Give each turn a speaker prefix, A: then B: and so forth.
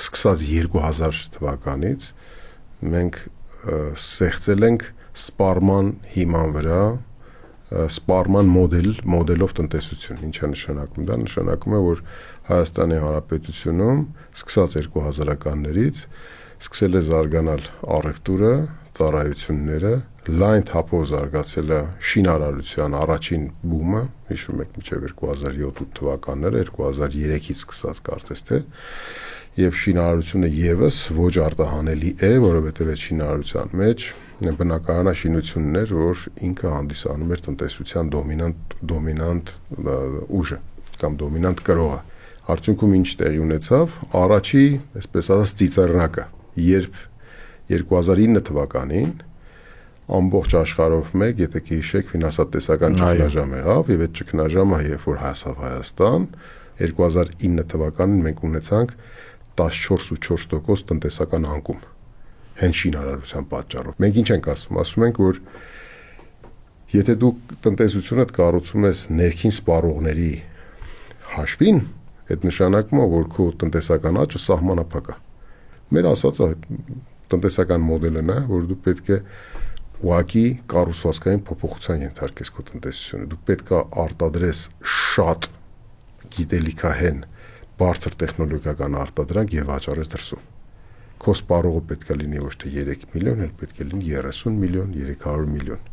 A: սկսած 2000 թվականից մենք ստեղծել ենք սպառման հիման վրա սպառման մոդելով տնտեսություն։ Ինչ է նշանակում դա? Նշանակում է, որ Հայաստանի Հանրապետությունում սկսած 2000-ականներից սկսել է զարգանալ առևտուրը, ծառայությունները, լայն թափով զարգացել է շինարարության առաջին բումը, հիշում եք մինչև 2007-8 թվականները, 2003-ից սկսած կարծես թե, եւ շինարարությունը եւս ոչ արտահանելի է, որովհետեւ այդ շինարարության մեջ բնակարանաշինություններ, որ ինքը հանդիսանում էր տնտեսության դոմինանտ ուժը կամ դոմինանտ կրողը։ Արդյունքում ինչ տեղի ունեցավ, առաջի, այսպես ասած, ծիծեռնակը, երբ 2009 թվականին ամբողջ աշխարհով մեկ, եթե կհիշեք, ֆինանսատեսական ճգնաժամ եղավ, եւ այդ ճգնաժամը երբ որ հասավ Հայաստան, 2009 թվականին մենք ունեցանք 14.4% տնտեսական անկում հենց շինարարության պատճառով։ Մենք ինչ ենք ասում? Ասում ենք, որ եթե դու տնտեսությունդ կառուցում ես ներքին սպառողների հաշվին, այդ նշանակում է, որ քո տնտեսական աճը սահմանափակ է։ Մեր ասածը տնտեսական մոդելը նա, որ դու պետք է ուղղակի կառուցվածքային փոփոխության ենթարկես քո տնտեսությունը։ Դու պետք է արտադրես շատ գիտելիքահեն, բարձր տեխնոլոգիական արտադրանք եւ վաճառես դրսում։ Քո սպառողը պետք է լինի ոչ թե 3 միլիոն, այլ պետք է լինի 30 միլիոն, 300 միլիոն։